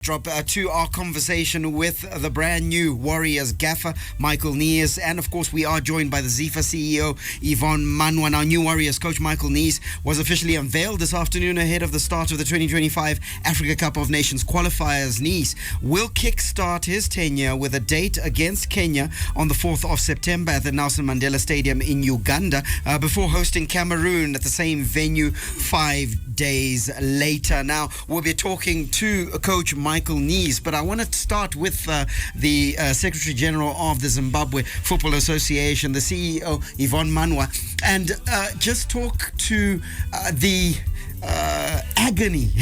Drop to our conversation with the brand new Warriors gaffer, Michael Nees. And of course, we are joined by the ZIFA CEO, Yvonne Manwa. Our new Warriors coach, Michael Nees, was officially unveiled this afternoon ahead of the start of the 2025 Africa Cup of Nations qualifiers. Nees will kickstart his tenure with a date against Kenya on the 4th of September at the Nelson Mandela Stadium in Uganda, before hosting Cameroon at the same venue 5 days later. Now, we'll be talking to Coach Michael Nees, but I want to start with the Secretary General of the Zimbabwe Football Association, the CEO, Yvonne Mapika-Manwa, and just talk to the agony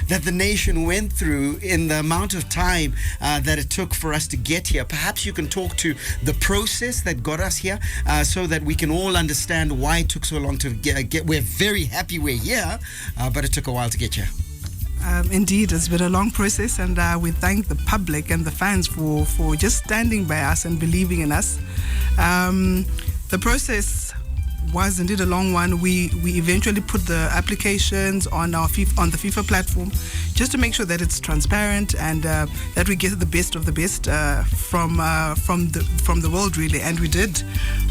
that the nation went through in the amount of time that it took for us to get here. Perhaps you can talk to the process that got us here, so that we can all understand why it took so long to get. We're very happy we're here, but it took a while to get here. Indeed, it's been a long process, and we thank the public and the fans for just standing by us and believing in us. The process was indeed a long one. We eventually put the applications on the FIFA platform, just to make sure that it's transparent and that we get the best of the best from the world, really. And we did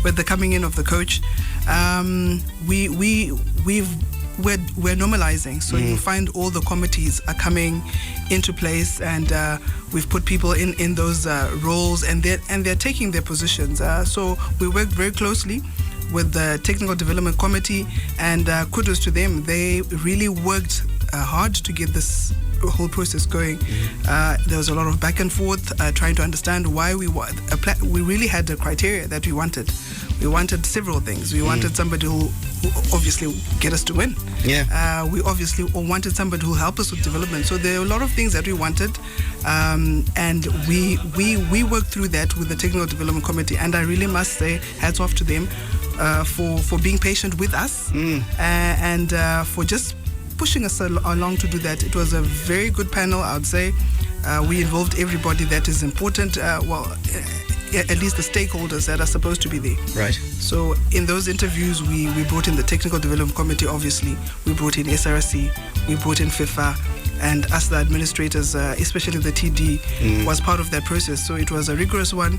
with the coming in of the coach. We're normalizing, so you find all the committees are coming into place, and we've put people in those roles, and they're taking their positions. So we work very closely with the Technical Development Committee, and kudos to them. They really worked hard to get this whole process going. There was a lot of back and forth, trying to understand why we really had the criteria that we wanted. We wanted several things. We wanted somebody who obviously get us to win. We obviously wanted somebody who will help us with development. So there are a lot of things that we wanted, and we worked through that with the Technical Development Committee. And I really must say, hats off to them for being patient with us, and for just pushing us along to do that. It was a very good panel, I would say. We involved everybody that is important. At least the stakeholders that are supposed to be there. Right. So in those interviews, we brought in the Technical Development Committee, obviously. We brought in SRC, we brought in FIFA, and us, the administrators, especially the TD, was part of that process. So it was a rigorous one,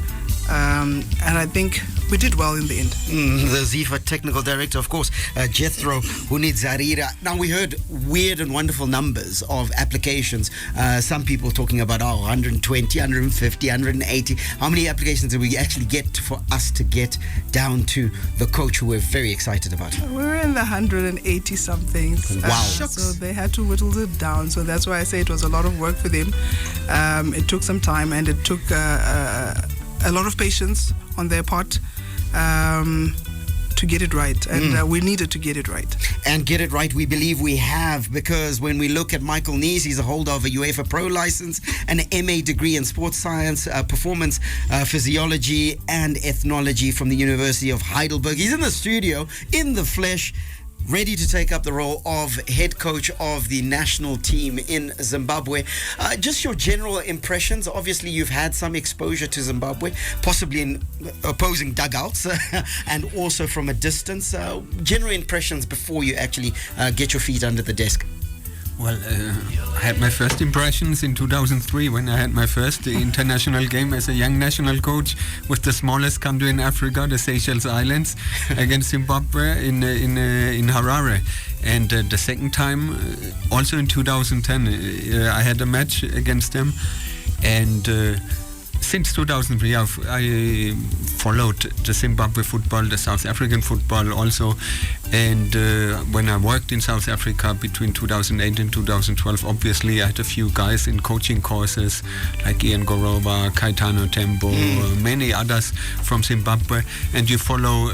and I think we did well in the end. The ZIFA Technical Director, of course, Jethro Hunizarira. Now, we heard weird and wonderful numbers of applications. Some people talking about 120, 150, 180. How many applications did we actually get for us to get down to the coach who we're very excited about? We're in the 180 somethings. Wow. So they had to whittle it down. So that's why I say it was a lot of work for them. It took some time, and it took a lot of patience on their part to get it right, and we needed to get it right. And get it right, we believe we have, because when we look at Michael Nees, he's a holder of a UEFA Pro license, an MA degree in sports science, performance physiology and ethnology from the University of Heidelberg. He's in the studio, in the flesh, ready to take up the role of head coach of the national team in Zimbabwe. Just your general impressions. Obviously, you've had some exposure to Zimbabwe, possibly in opposing dugouts, and also from a distance. General impressions before you actually get your feet under the desk. Well, I had my first impressions in 2003 when I had my first international game as a young national coach with the smallest country in Africa, the Seychelles Islands, against Zimbabwe in Harare. And the second time, also in 2010, I had a match against them. And since 2003, I followed the Zimbabwe football, the South African football also. And when I worked in South Africa between 2008 and 2012, obviously I had a few guys in coaching courses like Ian Goroba, Caetano Tembo, many others from Zimbabwe. And you follow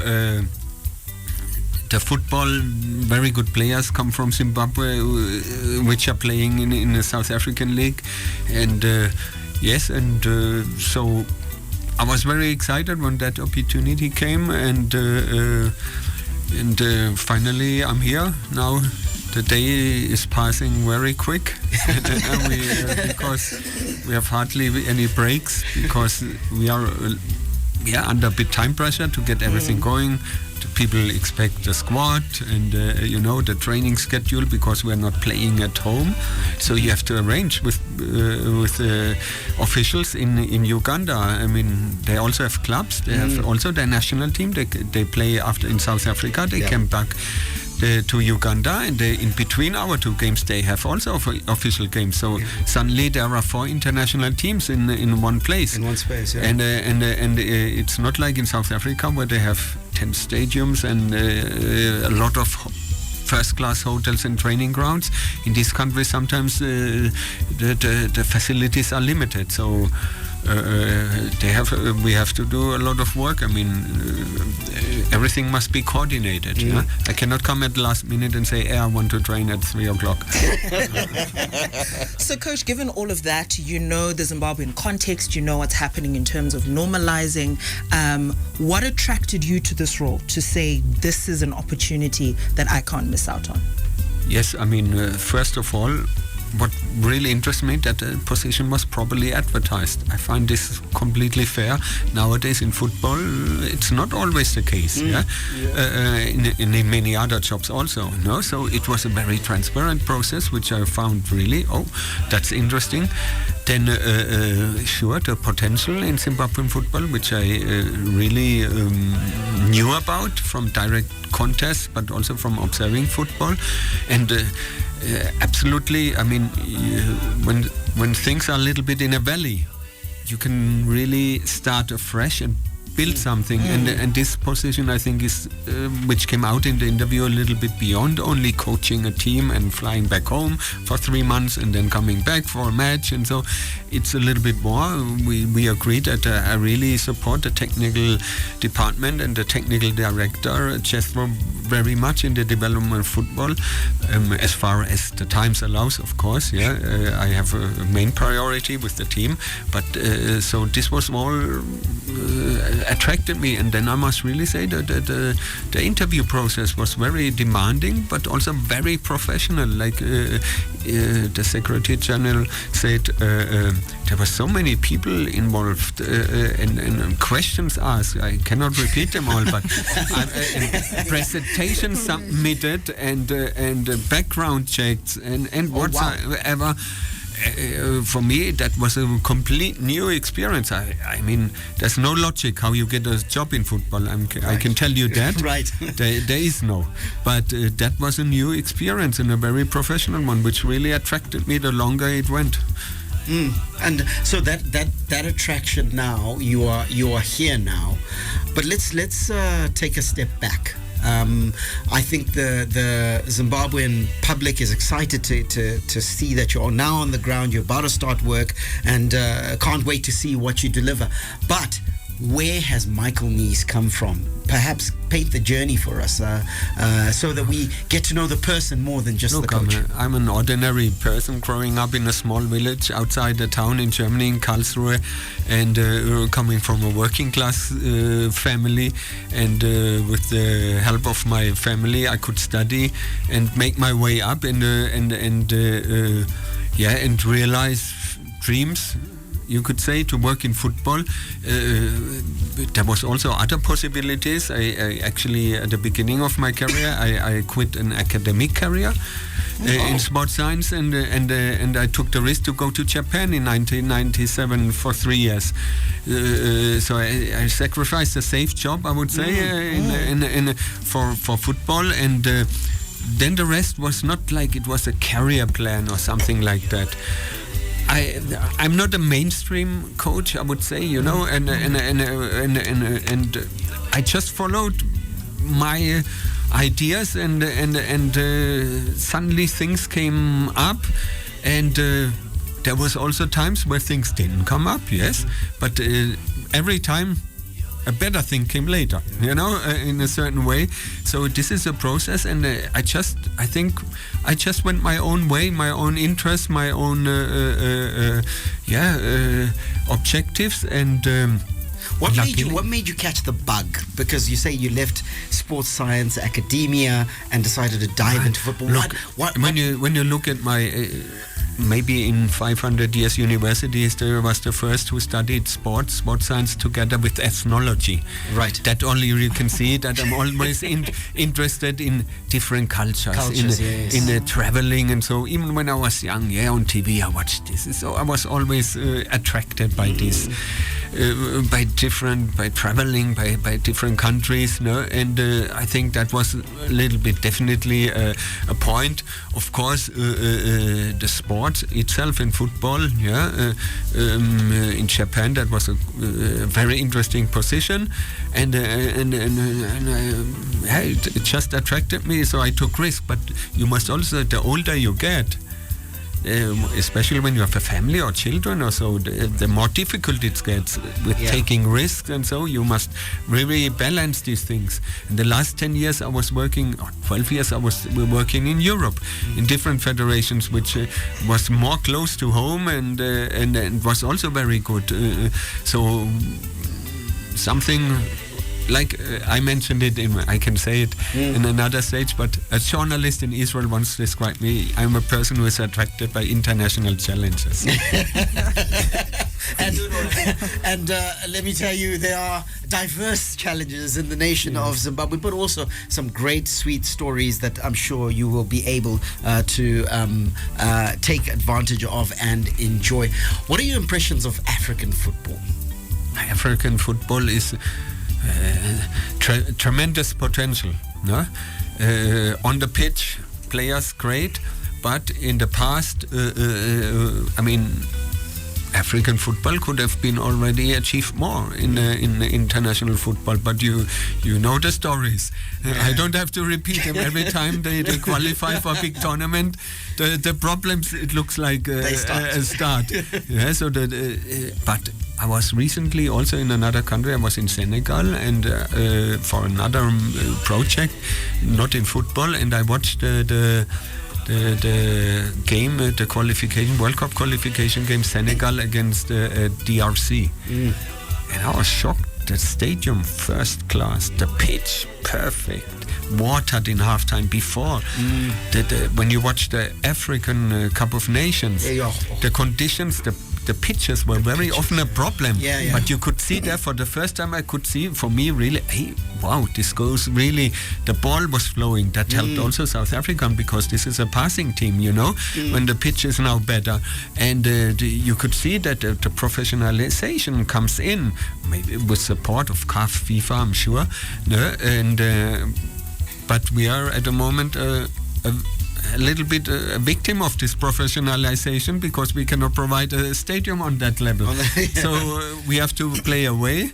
the football, very good players come from Zimbabwe, which are playing in the South African league. And yes, and so I was very excited when that opportunity came, and finally I'm here now. The day is passing very quick because we have hardly any breaks, because we are under a bit time pressure to get everything going, to people expect the squad and the training schedule, because we're not playing at home. So you have to arrange with officials in Uganda. I mean, they also have clubs. They have also their national team. They play after in South Africa. They came back to Uganda, and in between our two games they have also official games. So suddenly there are 4 international teams in one place, in one space. And it's not like in South Africa, where they have 10 stadiums and a lot of first-class hotels and training grounds. In this country, sometimes the facilities are limited. So we have to do a lot of work. I mean, everything must be coordinated. Yeah? I cannot come at the last minute and say, I want to train at 3 o'clock. So, Coach, given all of that, you know the Zimbabwean context, you know what's happening in terms of normalizing. What attracted you to this role, to say this is an opportunity that I can't miss out on? Yes, I mean, first of all, what really interests me, that the position was properly advertised. I find this completely fair. Nowadays in football, it's not always the case. In many other jobs also. No, so it was a very transparent process, which I found really, that's interesting. Then, sure, the potential in Zimbabwean football, which I really knew about from direct contests, but also from observing football, and. Absolutely. I mean, when things are a little bit in a valley, you can really start afresh and build something. And this position, I think, is which came out in the interview, a little bit beyond only coaching a team and flying back home for 3 months and then coming back for a match. And so it's a little bit more. We agreed that I really support the technical department and the technical director, Jethro, very much in the development of football, as far as the times allows, of course. I have a main priority with the team, but so this was all attracted me. And then I must really say that the interview process was very demanding, but also very professional. Like the Secretary General said, there were so many people involved and questions asked. I cannot repeat them all, but presentations submitted and background checks and whatsoever. For me, that was a complete new experience. I mean, there's no logic how you get a job in football. I can tell you that. Right. There is no. But that was a new experience and a very professional one, which really attracted me the longer it went. And so that attraction now, you are here now. But let's take a step back. I think the Zimbabwean public is excited to see that you're now on the ground, you're about to start work, and can't wait to see what you deliver. But where has Michael Nees come from? Perhaps paint the journey for us so that we get to know the person more than just the coach. I'm an ordinary person growing up in a small village outside the town in Germany, in Karlsruhe, and coming from a working class family, and with the help of my family I could study and make my way up and realize dreams, you could say, to work in football. There was also other possibilities. I actually, at the beginning of my career, I quit an academic career in sports science, and I took the risk to go to Japan in 1997 for 3 years. So I sacrificed a safe job, I would say, for football, and then the rest was not like it was a career plan or something like that. I'm not a mainstream coach, I would say, and I just followed my ideas, and suddenly things came up, and there was also times where things didn't come up, yes, but every time a better thing came later, in a certain way. So this is a process, and I think I just went my own way, my own interests, my own objectives, and what made you catch the bug? Because you say you left sports science, academia, and decided to dive into football. When you look at maybe in 500 years university history was the first who studied sports science together with ethnology. Right. That only you can see that I'm always interested in different cultures yes. in traveling, and so even when I was young, on TV I watched this. So I was always attracted by this, by traveling, by different countries, and I think that was a little bit definitely a point. Of course, the sport itself in football, in Japan, that was a very interesting position, and it just attracted me, so I took risk. But you must also, the older you get, especially when you have a family or children or so, the more difficult it gets with taking risks, and so you must really balance these things. In the last 10 years I was working, or 12 years I was working in Europe, in different federations, which was more close to home, and was also very good. So something like I mentioned it, I can say it in another stage, but a journalist in Israel once described me, I'm a person who is attracted by international challenges. and let me tell you, there are diverse challenges in the nation of Zimbabwe, but also some great, sweet stories that I'm sure you will be able to take advantage of and enjoy. What are your impressions of African football? African football is tremendous potential. No? On the pitch, players great, but in the past, African football could have been already achieved more in international football, but you know the stories. I don't have to repeat them every time they qualify for a big tournament. The problems, it looks like they start. But I was recently also in another country. I was in Senegal and for another project, not in football, and I watched the game, the qualification, World Cup qualification game, Senegal against DRC. And I was shocked. The stadium, first class, the pitch, perfect, watered in halftime before. When you watch the African Cup of Nations, the conditions, the pitches were very often a problem, but you could see there for the first time. I could see, for me, really, hey, wow, this goes really. The ball was flowing. That helped also South African, because this is a passing team, when the pitch is now better, and you could see that the professionalization comes in, maybe with support of CAF, FIFA, I'm sure, but we are at the moment a little bit a victim of this professionalization, because we cannot provide a stadium on that level. So we have to play away.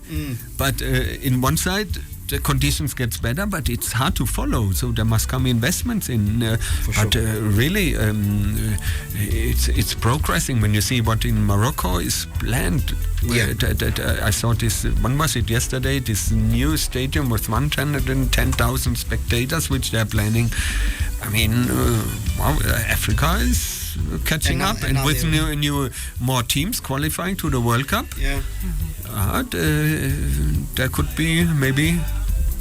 But in one side, the conditions gets better, but it's hard to follow. So there must come investments in. But really, it's progressing. When you see what in Morocco is planned. I saw this. When was it? Yesterday. This new stadium with 110,000 spectators, which they're planning. I mean, Africa is catching up, and with new more teams qualifying to the World Cup. There could be maybe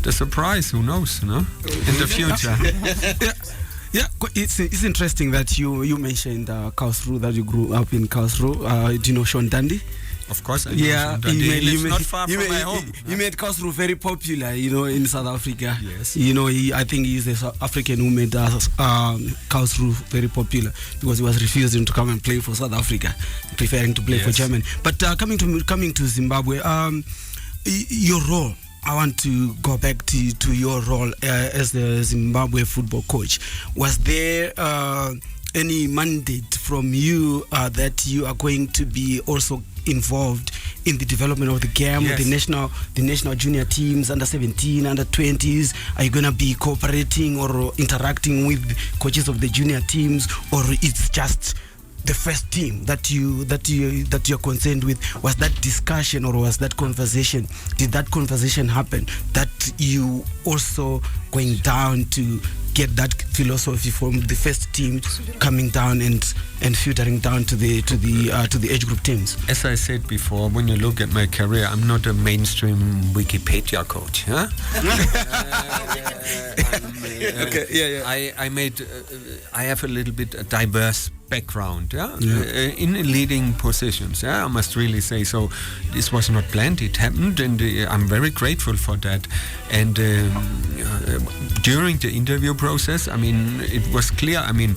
the surprise. Who knows? In the future. It's interesting that you mentioned Karlsruhe, that you grew up in Karlsruhe. Do you know Sean Dundee? Of course, I know. He lives not far from my home. You made Karlsruhe very popular, in South Africa. Yes. I think he's the South African who made Karlsruhe very popular, because he was refusing to come and play for South Africa, preferring to play for Germany. But coming to Zimbabwe, your role. I want to go back to your role as the Zimbabwe football coach. Was there any mandate from you that you are going to be also involved in the development of the game with the national junior teams, under 17, under 20s? Are you going to be cooperating or interacting with coaches of the junior teams, or it's just the first team that you're concerned with? Was that discussion, or was that conversation? Did that conversation happen, that you also going down to get that philosophy from the first team coming down and filtering down to the age group teams? As I said before, when you look at my career, I'm not a mainstream Wikipedia coach. Huh? I have a little bit a diverse background, in leading positions. I must really say so. This was not planned; it happened, and I'm very grateful for that. And during the interview process, I mean, it was clear. I mean,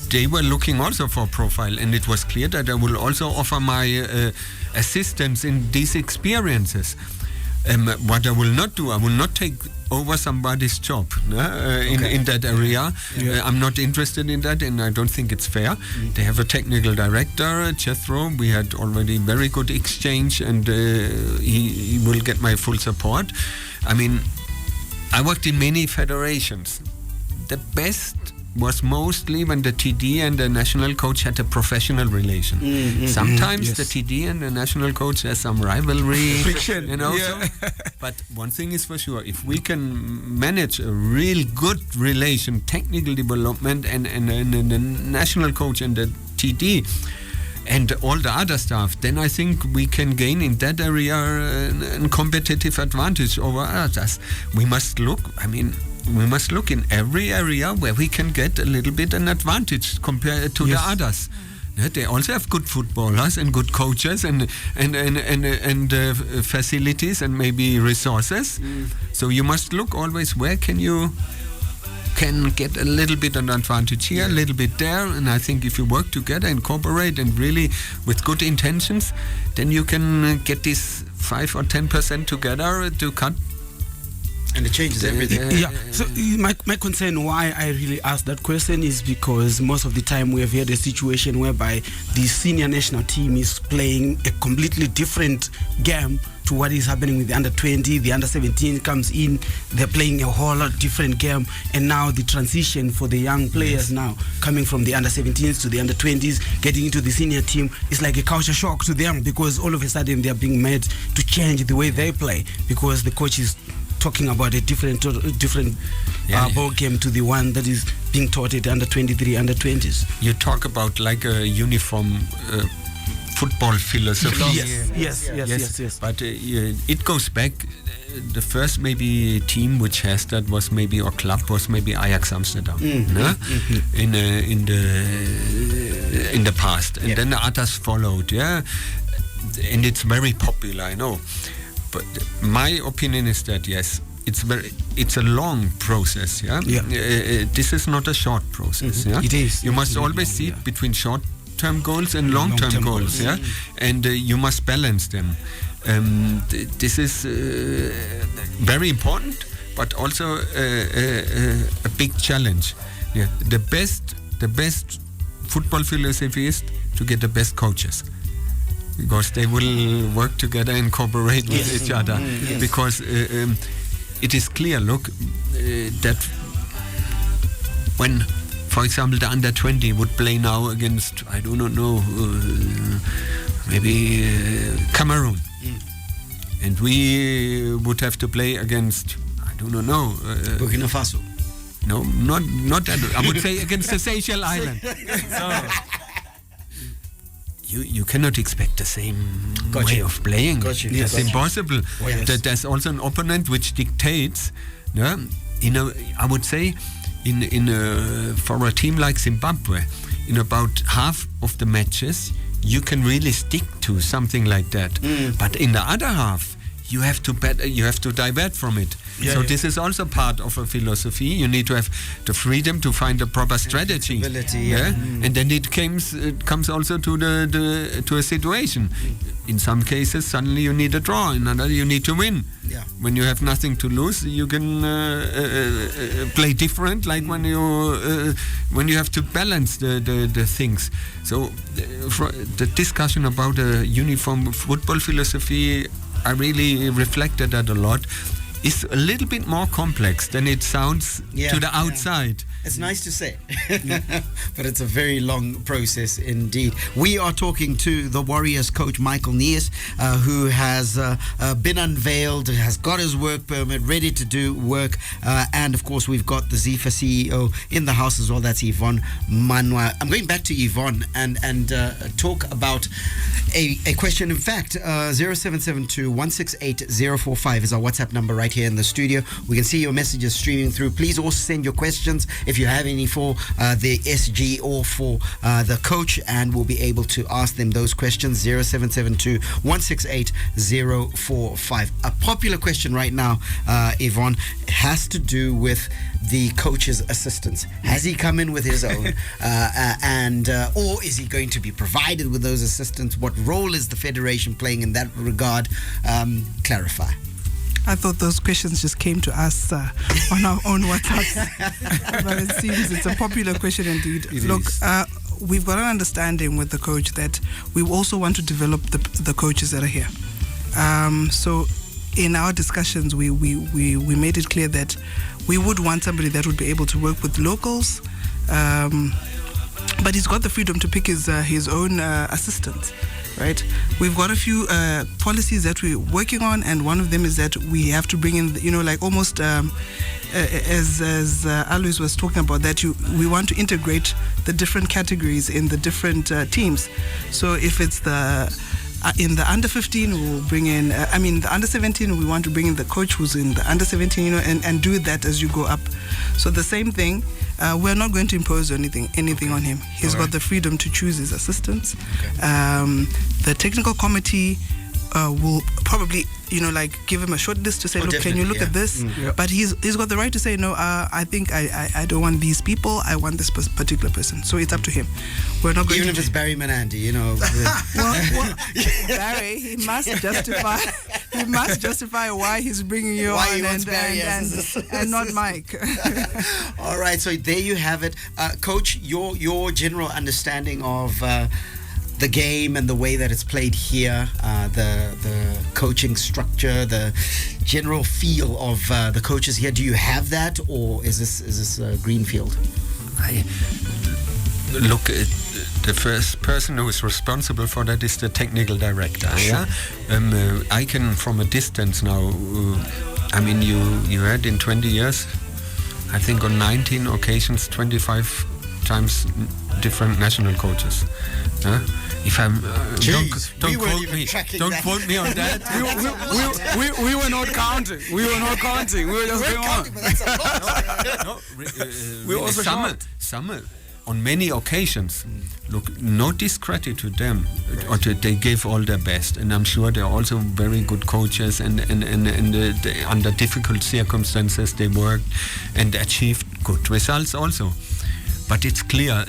they were looking also for profile, and it was clear that I will also offer my assistance in these experiences. What I will not do, I will not take over somebody's job in that area. I'm not interested in that, and I don't think it's fair. They have a technical director, Jethro. We had already very good exchange, and he will get my full support. I mean, I worked in many federations. The best was mostly when the TD and the national coach had a professional relation. Sometimes the TD and the national coach has some rivalry, friction, so, but one thing is for sure: if we can manage a real good relation, technical development, and the national coach and the TD and all the other stuff, then I think we can gain in that area a competitive advantage over others. We must look in every area where we can get a little bit an advantage compared to the others. They also have good footballers and good coaches and facilities and maybe resources. So you must look always where can get a little bit an advantage here, a little bit there, and I think if you work together and cooperate and really with good intentions, then you can get this 5 or 10% together to cut. And it changes everything. So my concern why I really asked that question is because most of the time we have had a situation whereby the senior national team is playing a completely different game to what is happening with the under 20. The under 17 comes in, they're playing a whole lot different game, and now the transition for the young players now coming from the under 17s to the under 20s, getting into the senior team is like a culture shock to them, because all of a sudden they're being made to change the way they play because the coach is talking about a different ball game to the one that is being taught at under 23, under 20s. You talk about like a uniform football philosophy. Yes. But it goes back. The first maybe team which has that was maybe, or club was maybe Ajax Amsterdam, in the past, and then the others followed. And it's very popular, I know. But my opinion is that yes, it's a long process. This is not a short process. It is. You must always see between short-term goals and long-term goals. And you must balance them. This is very important, but also a big challenge. The best football philosophy is to get the best coaches, because they will work together and cooperate with each other. Because it is clear, that when, for example, the under 20 would play now against, I do not know, maybe Cameroon, and we would have to play against, I do not know, Burkina Faso. No, not that. I would say against the Seychelles Islands. You cannot expect the same way of playing. That's impossible. There's also an opponent which dictates. I would say, for a team like Zimbabwe, in about half of the matches, you can really stick to something like that. But in the other half, you have to divert from it. This is also part of a philosophy. You need to have the freedom to find a proper strategy. And then it comes also to a situation. In some cases, suddenly you need a draw. In another, you need to win. When you have nothing to lose, you can play different. Like when you have to balance the things. So the discussion about a uniform football philosophy, I really reflected that a lot. Is a little bit more complex than it sounds to the outside. It's nice to say, but it's a very long process indeed. We are talking to the Warriors coach, Michael Nees, who has been unveiled, has got his work permit, ready to do work. And of course, we've got the ZIFA CEO in the house as well. That's Yvonne Manwa. I'm going back to Yvonne and talk about a question. In fact, 0772 168 045 is our WhatsApp number right here in the studio. We can see your messages streaming through. Please also send your questions. If if you have any for the SG or for the coach, and we'll be able to ask them those questions. 0772 168 045. A popular question right now, Yvonne, has to do with the coach's assistants. Has he come in with his own, or is he going to be provided with those assistants? What role is the federation playing in that regard? Clarify. I thought those questions just came to us on our own WhatsApp, but it seems it's a popular question indeed. Look, we've got an understanding with the coach that we also want to develop the coaches that are here. So in our discussions, we made it clear that we would want somebody that would be able to work with locals, but he's got the freedom to pick his own assistants. Right, we've got a few policies that we're working on, and one of them is that we have to bring in, like almost as Alois was talking about, that we want to integrate the different categories in the different teams. So if it's in the under 15, we'll bring in. The under 17, we want to bring in the coach who's in the under 17, and do that as you go up. So the same thing. We're not going to impose anything on him. He's got the freedom to choose his assistants. The technical committee will probably, give him a short list to say, look, can you look at this? But he's got the right to say, no, I think I don't want these people. I want this particular person. So it's up to him. We're not going even if it's Barry Manandi, well, Barry, he must justify why he's bringing you on and not Mike. All right, so there you have it, Coach. Your general understanding of the game and the way that it's played here, the coaching structure, the general feel of the coaches here. Do you have that, or is this greenfield? Look, the first person who is responsible for that is the technical director. Sure. Yeah, I can from a distance now. You had in 20 years, I think on 19 occasions, 25 times different national coaches. If I'm don't quote me on that. we were not counting. We were just going on. But that's a lot. We also summer on many occasions. Look, no discredit to them. They gave all their best, and I'm sure they're also very good coaches. And under difficult circumstances, they worked and achieved good results also. But it's clear.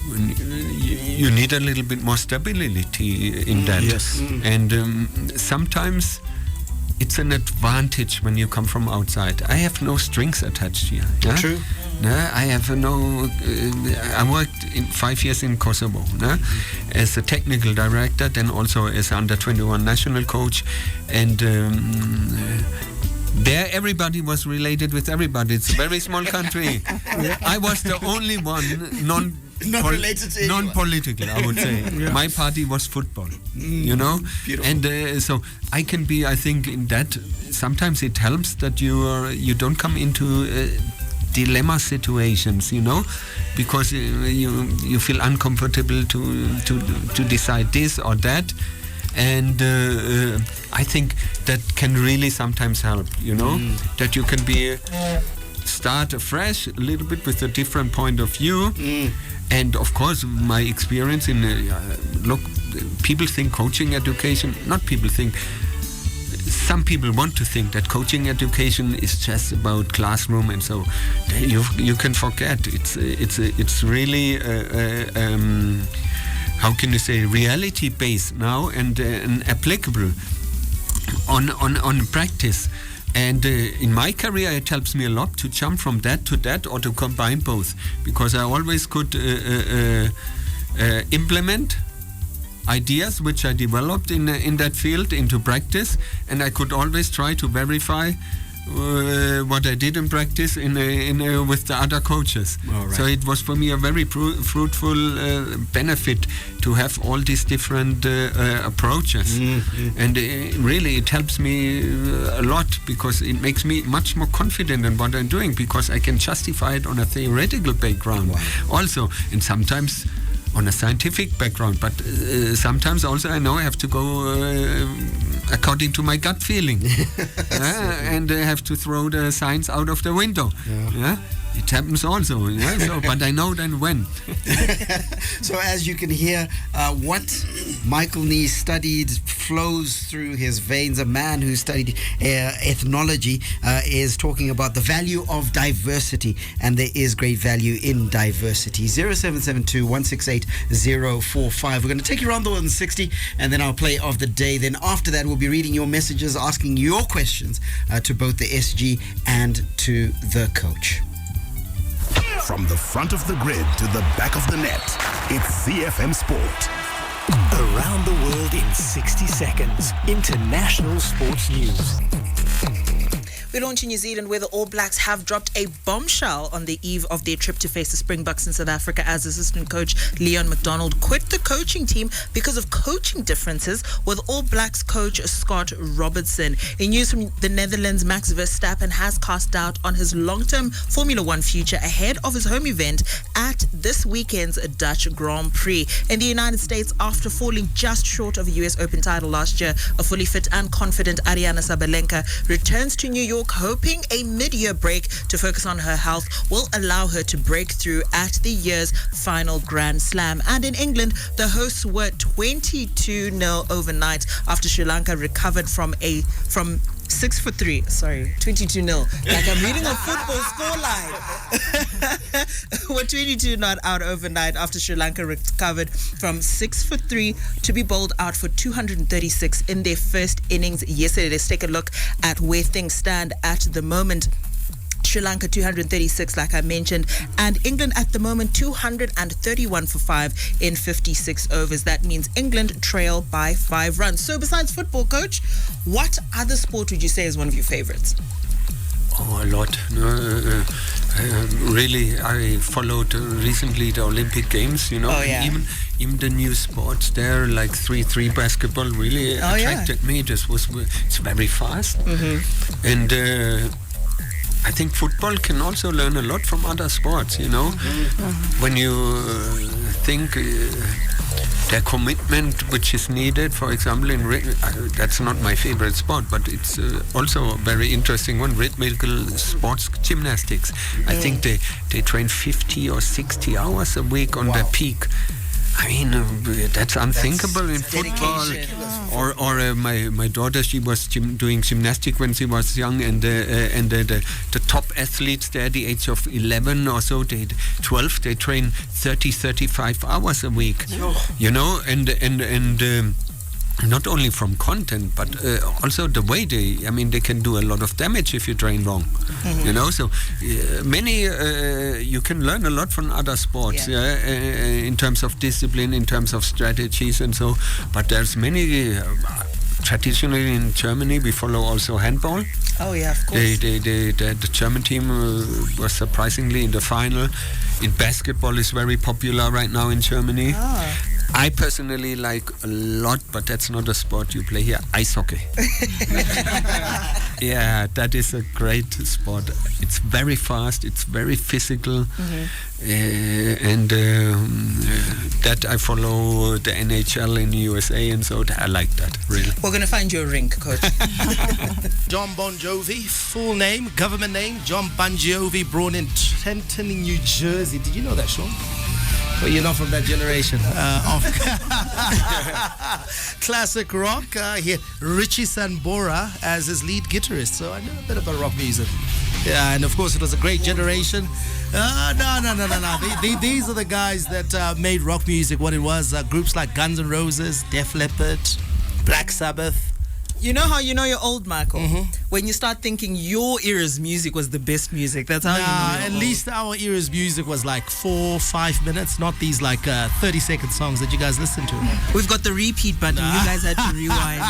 You need a little bit more stability in that. Yes. And sometimes it's an advantage when you come from outside. I have no strings attached here. Yeah? True. I have I worked 5 years in Kosovo as a technical director, then also as under 21 national coach, and there everybody was related with everybody. It's a very small country. I was the only one non-political, I would say. My party was football, Beautiful. And so I can be, I think, in that sometimes it helps that you don't come into dilemma situations, because you feel uncomfortable to decide this or that. And I think that can really sometimes help, that you can start afresh a little bit with a different point of view. And of course, my experience in people think coaching education, not people think, some people want to think that coaching education is just about classroom, and so you can forget. It's really how can you say, reality based now and applicable on practice. And in my career, it helps me a lot to jump from that to that, or to combine both, because I always could implement ideas which I developed in that field into practice, and I could always try to verify what I did in practice with the other coaches. Right. So it was for me a very fruitful benefit to have all these different approaches. And really it helps me a lot, because it makes me much more confident in what I'm doing, because I can justify it on a theoretical background also, and sometimes on a scientific background, but sometimes also I know I have to go according to my gut feeling, and I have to throw the science out of the window. it happens also. Yeah. So, but I know then when. So as you can hear, what Michael Nees studied flows through his veins. A man who studied ethnology is talking about the value of diversity, and there is great value in diversity. 0772 168 045. We're going to take you around the 160, and then our play of the day. Then after that, we'll be reading your messages, asking your questions to both the SG and to the coach. From the front of the grid to the back of the net, it's ZiFM Sport. Around the world in 60 seconds. International sports news. We launch in New Zealand, where the All Blacks have dropped a bombshell on the eve of their trip to face the Springboks in South Africa, as assistant coach Leon McDonald quit the coaching team because of coaching differences with All Blacks coach Scott Robertson. In news from the Netherlands, Max Verstappen has cast doubt on his long-term Formula One future ahead of his home event at this weekend's Dutch Grand Prix. In the United States, after falling just short of a US Open title last year, a fully fit and confident Ariana Sabalenka returns to New York, hoping a mid-year break to focus on her health will allow her to break through at the year's final Grand Slam. And in England, the hosts were 22-0 overnight after Sri Lanka recovered from 22-0. Like I'm reading a football scoreline. We're 22 not out overnight after Sri Lanka recovered from 6-3 to be bowled out for 236 in their first innings yesterday. Let's take a look at where things stand at the moment. Sri Lanka 236, like I mentioned, and England at the moment 231 for 5 in 56 overs. That means England trail by 5 runs. So besides football, coach, what other sport would you say is one of your favorites? Oh, a lot. Really, I followed recently the Olympic Games, you know. Oh, yeah. Even the new sports there, like 3x3 basketball, really attracted me. It's very fast. Mm-hmm. And I think football can also learn a lot from other sports, you know. Mm-hmm. When you think the commitment which is needed, for example, in that's not my favorite sport, but it's also a very interesting one, rhythmical sports gymnastics. I think they train 50 or 60 hours a week on their peak. I mean, that's unthinkable in football. Or my daughter, she was doing gymnastics when she was young, and the top athletes there, at the age of 11 or so, they train 35 hours a week. You know, and not only from content, but also the way they can do a lot of damage if you train wrong. Mm-hmm. You know, so many you can learn a lot from other sports, in terms of discipline, in terms of strategies, and so. But there's many. Traditionally in Germany, we follow also handball. Oh yeah, of course. The German team was surprisingly in the final. In basketball is very popular right now in Germany. Oh. I personally like a lot, but that's not a sport you play here. Ice hockey. Yeah, that is a great sport. It's very fast. It's very physical. Mm-hmm. And that I follow the NHL in the USA, and so I like that, really. We're going to find you a rink, coach. John Bon Jovi, full name, government name, John Bon Jovi, born in Trenton, New Jersey. Did you know that, Sean? Well, you're not from that generation. Of classic rock. Here, Richie Sambora as his lead guitarist. So I know a bit about rock music. Yeah, and of course it was a great generation. No. These are the guys that made rock music what it was. Groups like Guns N' Roses, Def Leppard, Black Sabbath. You know how you know you're old, Michael? Mm-hmm. When you start thinking your era's music was the best music. That's how you know at least our era's music was like 4-5 minutes, not these like 30-second songs that you guys listen to. We've got the repeat button. You guys had to rewind.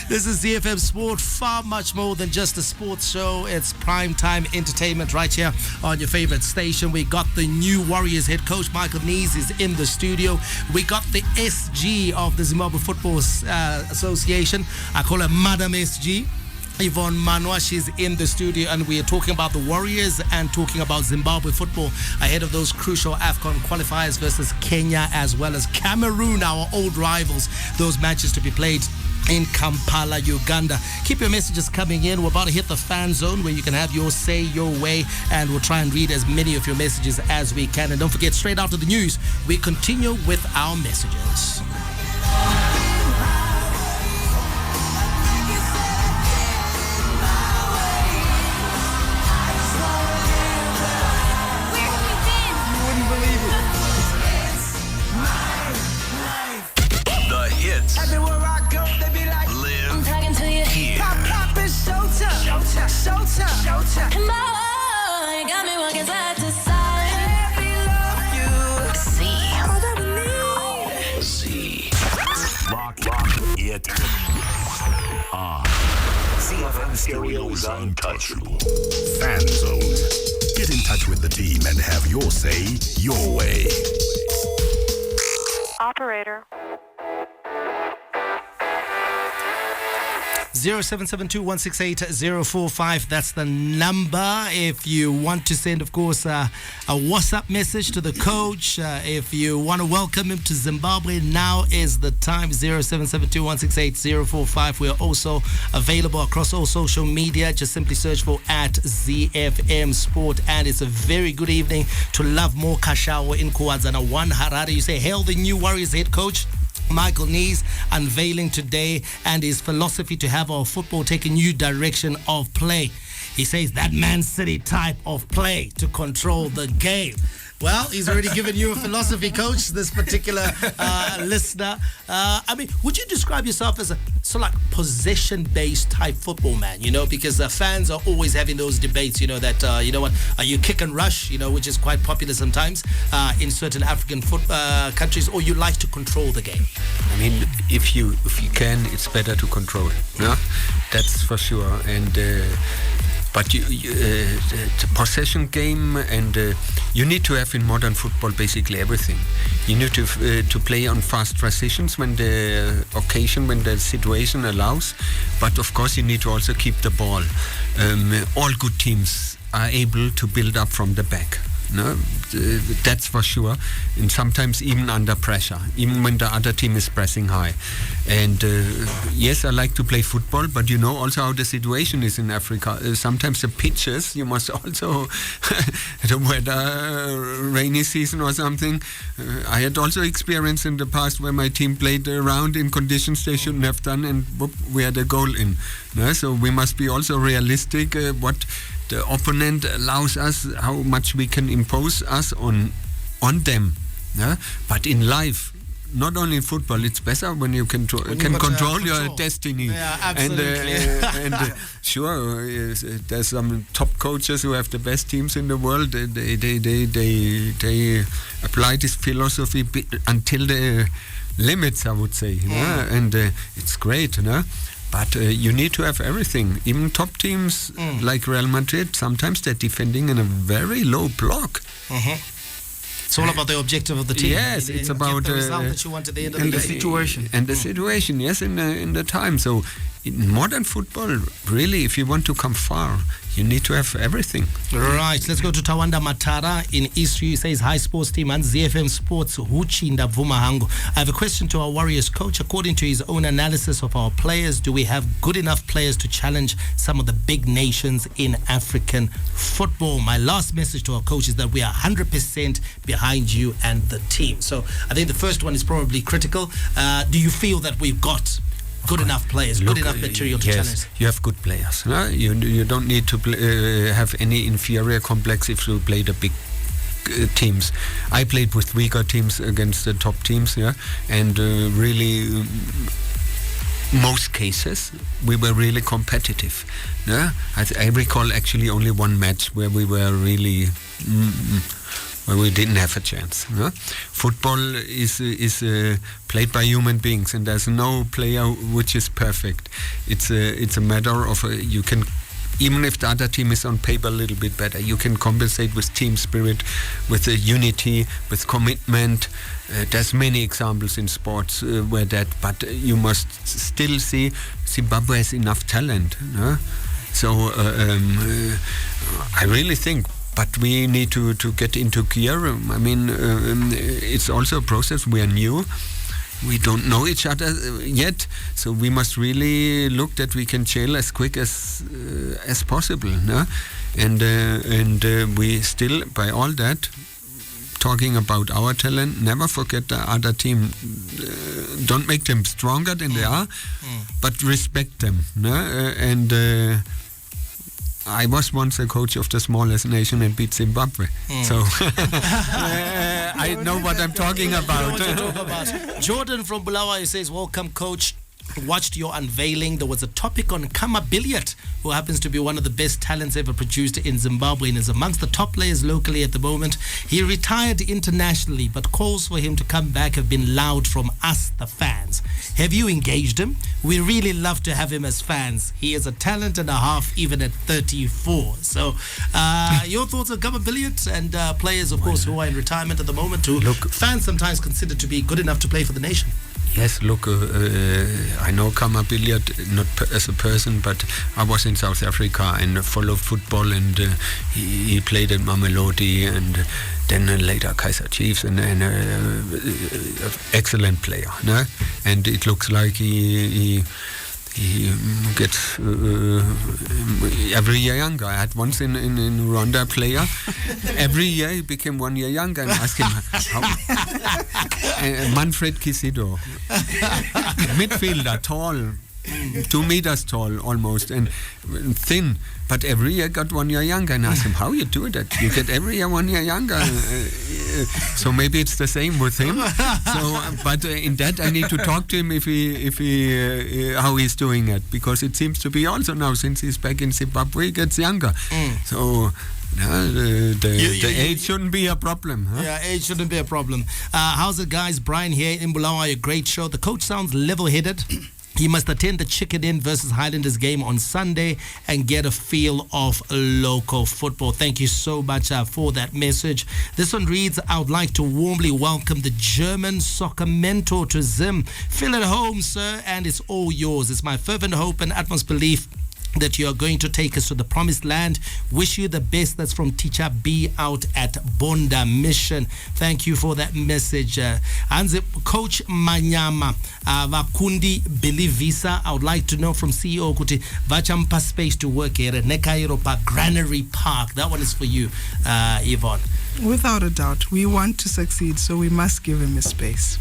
This is ZiFM Sport, far much more than just a sports show. It's prime time entertainment right here on your favorite station. We got the new Warriors head coach, Michael Nees, is in the studio. We got the SG of the Zimbabwe Football Association. I call her Madam SG. Yvonne Mapika-Manwa, she's in the studio, and we are talking about the Warriors and talking about Zimbabwe football ahead of those crucial AFCON qualifiers versus Kenya as well as Cameroon, our old rivals. Those matches to be played in Kampala, Uganda. Keep your messages coming in. We're about to hit the fan zone where you can have your say, your way, and we'll try and read as many of your messages as we can. And don't forget, straight after the news, we continue with our messages. The hits. Everywhere I go, they be like, Live. I'm talking to you. Here. Pop, pop, it's showtime. Showtime. Showtime. Showtime. Come on, you got me walking side to side. Baby, love you. See, All that we need. Z. Rock it. ZiFM stereo is untouchable. Fan Zone. Get in touch with the team and have your say, your way. Operator. 0772-168-045. That's the number. If you want to send, of course, a WhatsApp message to the coach, if you want to welcome him to Zimbabwe, now is the time. 0772-168-045. We are also available across all social media. Just simply search for @ZFM Sport. And it's a very good evening to Love More Kashawa in Kuwadzana 1 Harare. You say, hail the new Warriors head coach Michael Nees, unveiling today and his philosophy to have our football take a new direction of play. He says that Man City type of play to control the game. Well, he's already given you a philosophy, coach, this particular listener. I mean, would you describe yourself as a sort of like possession-based type football man, you know, because fans are always having those debates, you know, that, you know what, are you kick and rush, you know, which is quite popular sometimes in certain African countries, or you like to control the game? I mean, if you can, it's better to control. No? That's for sure. And but the possession game, and you need to have in modern football basically everything. You need to play on fast transitions when the occasion, when the situation allows. But of course, you need to also keep the ball. All good teams are able to build up from the back. No, that's for sure, and sometimes even under pressure, even when the other team is pressing high. And yes, I like to play football, but you know also how the situation is in Africa. Sometimes the pitches, you must also the weather, rainy season or something. I had also experience in the past where my team played around in conditions they shouldn't have done, and whoop, we had a goal in. No? So we must be also realistic. What the opponent allows us, how much we can impose us on them. Yeah? But in life, not only in football, it's better when you can control your destiny. Yeah, absolutely. Sure, there's some top coaches who have the best teams in the world. They apply this philosophy until the limits, I would say. Yeah? And it's great, you know? But you need to have everything. Even top teams like Real Madrid, sometimes they're defending in a very low block. It's all about the objective of the team. Yes, it's about the result that you want at the end of and the the day. situation. And the situation, yes, in the time. So in modern football, really, if you want to come far, you need to have everything. Right, let's go to Tawanda Matara in East. He says, hi sports team and ZFM Sports Huchi Ndavuma Hango. I have a question to our Warriors coach. According to his own analysis of our players, do we have good enough players to challenge some of the big nations in African football? My last message to our coach is that we are 100% behind you and the team. So I think the first one is probably critical. Do you feel that we've got good enough players, good enough material to challenge? Yes, you have good players. No? You don't need to have any inferior complex if you play the big teams. I played with weaker teams against the top teams, yeah, and really, most cases we were really competitive. Yeah? I recall actually only one match where we were really. Where we didn't have a chance. No? Football is played by human beings, and there's no player which is perfect. It's a matter of you can, even if the other team is on paper a little bit better, you can compensate with team spirit, with unity, with commitment. There's many examples in sports where that, but you must still see Zimbabwe has enough talent. No? So I really think. But we need to get into gear. I mean, it's also a process. We are new. we don't know each other yet, so we must really look that we can gel as quick as possible, no? And we still, by all that, talking about our talent, never forget the other team. Don't make them stronger than they are, but respect them, no? And I was once a coach of the smallest nation and beat Zimbabwe. So I know what I'm talking about. Jordan from Bulawayo says, welcome, coach. Watched your unveiling. There was a topic on Kama Billiot, who happens to be one of the best talents ever produced in Zimbabwe and is amongst the top players locally at the moment. He retired internationally, but calls for him to come back have been loud from us, the fans. Have you engaged him? We really love to have him as fans. He is a talent and a half, even at 34. So, your thoughts on Kama Billiot and players, of course, who are in retirement at the moment, who fans sometimes consider to be good enough to play for the nation? Yes, look, I know Kama Billiard, not as a person, but I was in South Africa and followed football, and he played at Mamelodi and then later Kaizer Chiefs, and excellent player, no? And it looks like he gets every year younger. I had once in Rwanda a player. Every year he became 1 year younger, and I asked him how. Manfred Kisido, midfielder, tall, 2 meters tall almost, and thin, but every year got 1 year younger. And I asked him, how you do that? You get every year 1 year younger. So maybe it's the same with him. So, but in that I need to talk to him if he how he's doing it, because it seems to be also now, since he's back in Zimbabwe, he gets younger. So. The age shouldn't be a problem. Huh? Yeah, age shouldn't be a problem. How's it, guys? Brian here in Bulawayo. A great show. The coach sounds level-headed. He must attend the Chicken Inn versus Highlanders game on Sunday and get a feel of local football. Thank you so much for that message. This one reads, I would like to warmly welcome the German soccer mentor to Zim. Feel at home, sir, and it's all yours. It's my fervent hope and utmost belief that you are going to take us to the promised land. Wish you the best. That's from Teacher B out at Bonda Mission. Thank you for that message. Anze Coach Manyama, Vakundi Billy Visa. I would like to know from CEO Kuti Vachampa space to work here at Nekairopa Granary Park. That one is for you, Yvonne. Without a doubt, we want to succeed, so we must give him a space.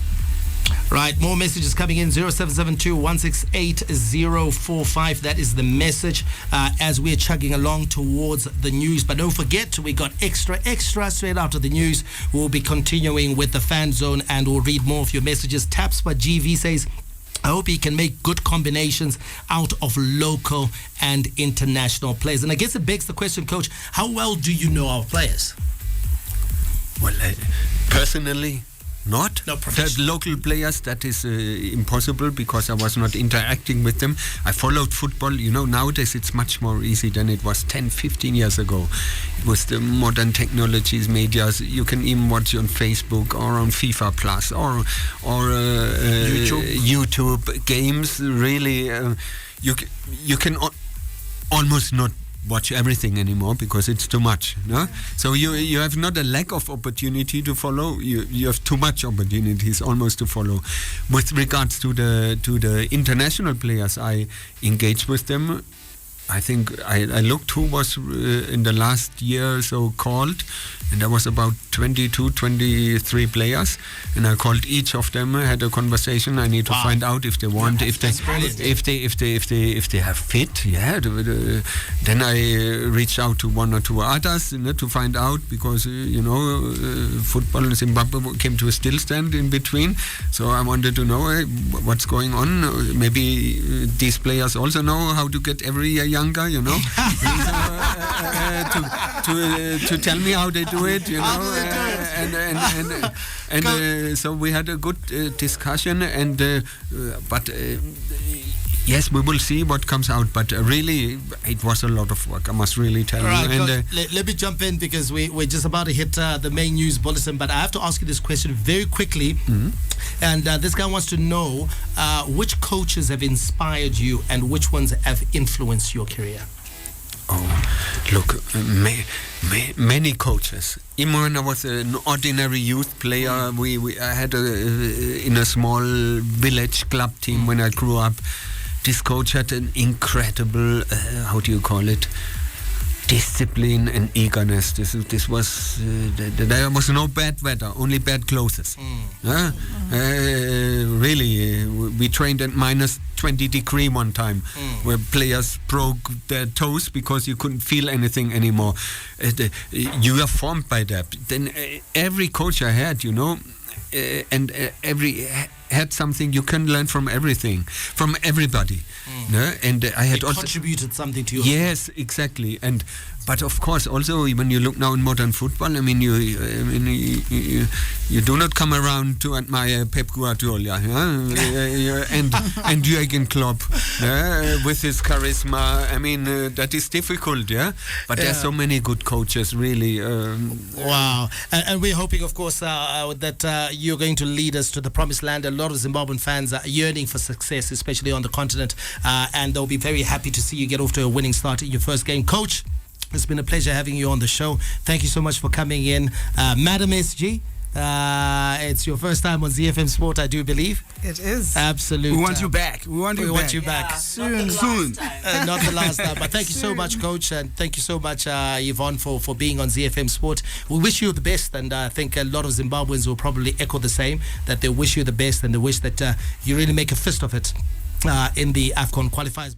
Right, more messages coming in, 0772-168-045. That is the message as we're chugging along towards the news. But don't forget, we got extra straight after the news. We'll be continuing with the fan zone and we'll read more of your messages. Taps by GV says, I hope he can make good combinations out of local and international players. And I guess it begs the question, Coach, how well do you know our players? Well, personally, not. No, the local players, that is impossible because I was not interacting with them. I followed football. You know, nowadays it's much more easy than it was 10, 15 years ago. It was the modern technologies, medias. You can even watch on Facebook or on FIFA Plus or YouTube games. Really, you can almost not watch everything anymore because it's too much, no? So you have not a lack of opportunity to follow. You have too much opportunities almost to follow. With regards to the international players, I engaged with them. I think I looked who was in the last year so called, and there was about 22, 23 players, and I called each of them, had a conversation. I need to find out if they want, if they have fit. Yeah, then I reached out to one or two others, to find out, because football in Zimbabwe came to a stillstand in between. So I wanted to know what's going on. Maybe these players also know how to get every year younger, to tell me how they do it, so we had a good discussion, but yes, we will see what comes out, but really it was a lot of work, I must really tell you. And let me jump in because we're just about to hit the main news bulletin, but I have to ask you this question very quickly. And this guy wants to know which coaches have inspired you and which ones have influenced your career. Look, many coaches. Even when I was an ordinary youth player, I had in a small village club team when I grew up. This coach had an incredible, how do you call it, discipline and eagerness. This was there was no bad weather, only bad clothes. Really, we trained at minus 20 degree one time, where players broke their toes because you couldn't feel anything anymore. You are formed by that. Then every coach I had, and every had something you can learn from everything, from everybody. And I had also contributed something to you. Yes, exactly. But of course, also when you look now in modern football, I mean, you do not come around to admire Pep Guardiola and Jürgen Klopp with his charisma. I mean, that is difficult, But there's so many good coaches, really. Wow. And we're hoping, of course, that you're going to lead us to the promised land. A lot of Zimbabwean fans are yearning for success, especially on the continent, and they'll be very happy to see you get off to a winning start in your first game. Coach, it's been a pleasure having you on the show. Thank you so much for coming in. Madam SG, it's your first time on ZiFM Sport, I do believe. It is. Absolutely. We want you back. We want you back. Soon. Not the last time. But thank you so much, Coach, and thank you so much, Yvonne, for being on ZiFM Sport. We wish you the best, and I think a lot of Zimbabweans will probably echo the same, that they wish you the best and they wish that you really make a fist of it in the AFCON qualifiers.